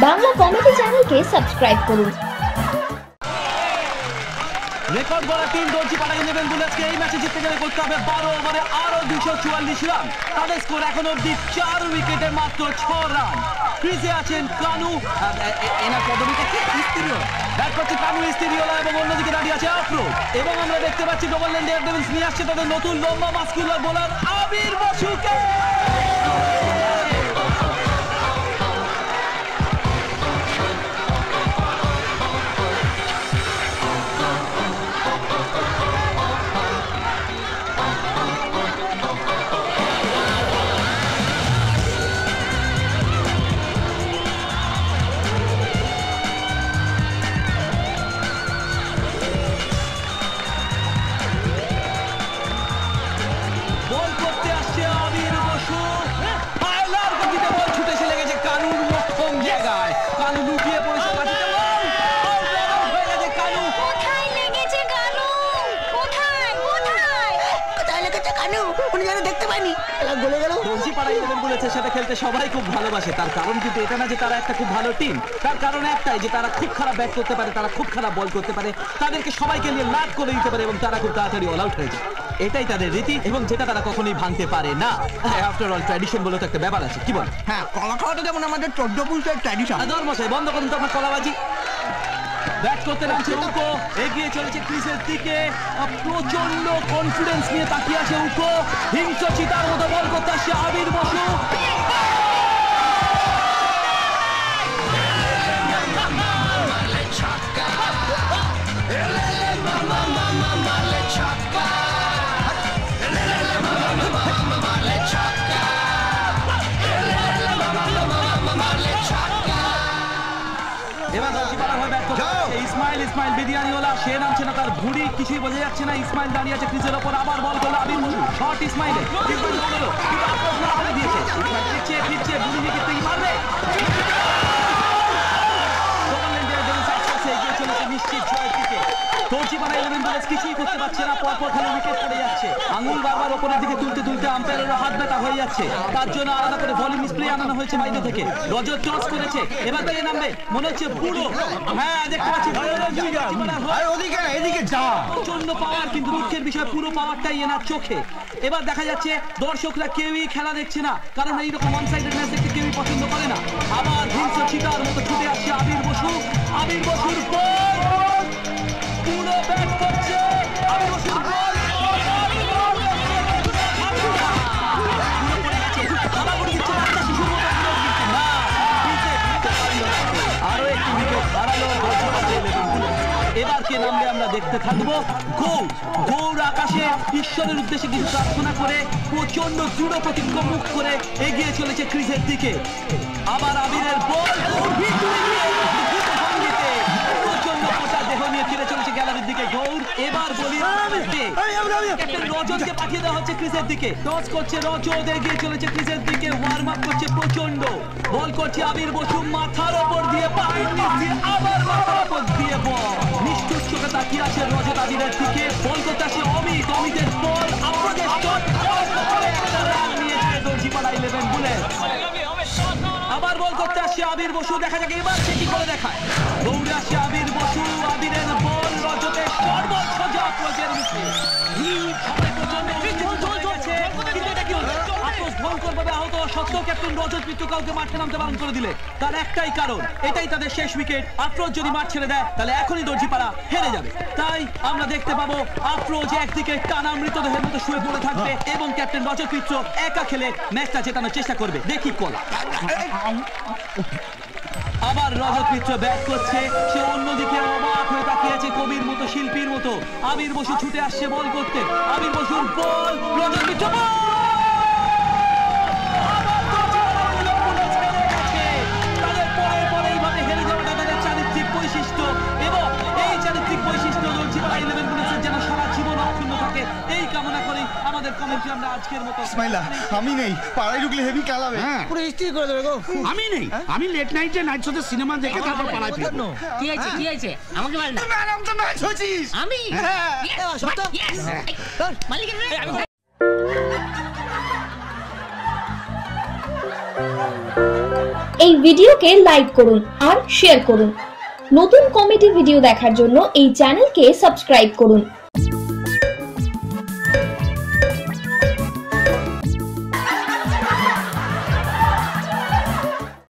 Bangla comedy চ্যানেলকে subscribe করুন। Record করা 3 দর্জিপাড়া ইলেভেন বুলেটসকে এই ম্যাচে জিততে গেলে করতে হবে 12 ওভারে আরো 244 রান। তাদের স্কোর এখন অবধি 4 উইকেটে মাত্র 6 রান। ক্রিজে আছেন কানু, এনার পদবিটা কি ইস্তিরিও, ব্যাট করছে কানু ইস্তিরিওলা এবং অন্যদিকে দাঁড়িয়ে আছে আফরোজ। এবং আমরা দেখতে পাচ্ছি ডবলল্যান্ড ডেয়ারডেভিলস নিয়ে আসছে তাদের নতুন লম্বা মাস্কুলার বোলার আবির বসুকে। সাথে খেলতে সবাই খুব ভালোবাসে, তার কারণ কিন্তু এটা না যে তারা একটা খুব ভালো টিম, তার কারণ একটাই যে তারা খুব খারাপ ব্যাট করতে পারে, তারা খুব খারাপ বল করতে পারে, তাদেরকে সবাইকে নিয়ে লাট করে দিতে পারে এবং তারা খুব তাড়াতাড়ি অল আউট হয়ে যায়। এটাই তাদের রীতি এবং যেটা তারা কখনোই ভাঙতে পারে না। আফটার অল ট্র্যাডিশন বলে তো একটা ব্যাপার আছে, কি বল? হ্যাঁ, কলা খাওয়াটা যেমন আমাদের 14 পুরুষের ট্র্যাডিশন। ধর্মশাই বন্ধ করুন তো আপনার কলাবাজি। ব্যাট করতে নামছে উকো, এগিয়ে চলেছে ক্রিজের দিকে, প্রচন্ড কনফিডেন্স নিয়ে তাকিয়ে আছে উকো, হিংস্র চিতার মতো বল করতে আসছে আবির বসু। ইসমাইল বিরিয়ানিওয়ালা, সে নামছে না, তার ভুঁড়ি কিছুই বোঝা যাচ্ছে না। ইসমাইল দাঁড়িয়ে আছে ক্রিজের ওপর, আবার বল করলো আবির বসু, শট ইসমাইলের, দিয়েছে, ফিরছে ভুঁড়ি নিয়ে কিন্তু মারবে। এগিয়ে চলেছে নিশ্চিত জয়ের দিকে। দর্জিপাড়া ইলেভেন বুলেটস কিছুই করতে পারছে না, পরপর খেলে উইকেট পড়ে যাচ্ছে। আঙুল বারবার ওপরের দিকে তুলতে তুলতে আম্পায়ারের হাত ব্যথা হয়ে যাচ্ছে, তার জন্য আলাদা করে ভলিউম স্প্রে আনানো হয়েছে বাইরে থেকে। রজত টস করেছে, এবার কে নামবে মনে হচ্ছে পুরো, হ্যাঁ দেখতে পাচ্ছি এদিকে যা, প্রচন্ড পাওয়ার, কিন্তু দুঃখের বিষয় পুরো পাওয়ারটাই এনার চোখে। এবার দেখা যাচ্ছে দর্শকরা কেউই খেলা দেখছে না, কারণ এইরকম ওয়ান সাইডেড ম্যাচ দেখতে কেউই পছন্দ করে না। আবার হিংস্র চিতার মতো ছুটে আসছে আবির বসু, আবির বসুর বল পুরো ব্যাট করছে আবির বসুর বল, আরো একটি উইকেট হারালো। এবার কে নামবে আমরা দেখতে থাকবো। গৌর আকাশে ঈশ্বরের উদ্দেশ্যে কিছু প্রার্থনা করে প্রচন্ড দৃঢ় প্রতিজ্ঞ মুখ করে এগিয়ে চলেছে ক্রিজের দিকে। আবার আবিরের বল প্রচন্ড মোটা দেহ নিয়ে ফিরে চলেছে গ্যালারির দিকে গৌর। এবার বলি রজতকে পাঠিয়ে দেওয়া হচ্ছে ক্রিজের দিকে, টস করছে রজত, এগিয়ে চলেছে ক্রিজের দিকে, ওয়ার্ম আপ করছে প্রচন্ড, বল করছে আবির বসু মাথার ওপর দিয়ে, পায়ের নিচ দিয়ে, আবার মাথার ওপর দিয়ে বল। নিষ্ঠুর চোখে তাকিয়ে আছে রজত আবিরের দিকে, বল করতে আসে অমিতের বল, আপনাদের শট, একটা রান নিয়েছে দর্জিপাড়া ইলেভেন বুলেটস। আবার বল করতে আসছে আবির বসু, দেখা যাক এবার সে কি করে দেখায়। দৌড়ে আসছে আবির বসু, আবিরের বল, রজতের সর্বোচ্চ সোজা আফরোজের মুখে। আহত সত্ত্বেও ক্যাপ্টেন রজত মিত্র কাউকে মাঠে নামতে বারণ করে দিলে তার একটাই কারণ, এটাই তাদের শেষ উইকেট। আফরোজ যদি মাঠ ছেড়ে দেয় তাহলে এখনই দর্জিপাড়া হেরে যাবে। তাই আমরা দেখতে পাবো আফরোজ একদিকে টানা মৃতদেহের মতো শুয়ে পড়ে থাকবে এবং ক্যাপ্টেন রজত মিত্র একা খেলে ম্যাচটা জেতানোর চেষ্টা করবে। দেখি কলা। আবার রজত মিত্র ব্যাট করছে, সে অন্যদিকে অবাক হয়ে তাকিয়েছে কবির মতো, শিল্পীর মতো। আবির বসু ছুটে আসছে বল করতে, আবির বসুর বল, রজত মিত্র চারিত্রিক বৈশিষ্ট্য এবং এই চারিত্রিক বৈশিষ্ট্য দর্জিপাড়া ইলেভেন বুলেটসের যেন সারা জীবন অক্ষুণ্ণ থাকে, এই কামনা করেই আমাদের কমেন্ট্রি আমরা আজকের মতো। ইসমাইলা, আমি নেই, পাড়ায় ঢুকলে হেভি খেলাবে, পুরো স্থির করে দেবে গো। আমি নেই, আমি লেট নাইটে নাইট শোতে সিনেমা দেখে তারপর পাড়ায় ফিরবো। কি হয়েছে আমাকে বল না। ম্যাডাম তো ম্যাচ হচ্ছিস। আমি সত্য মালিকের এই ভিডিওকে লাইক করুন আর শেয়ার করুন। নতুন কমেডি ভিডিও দেখার জন্য এই চ্যানেলকে সাবস্ক্রাইব করুন।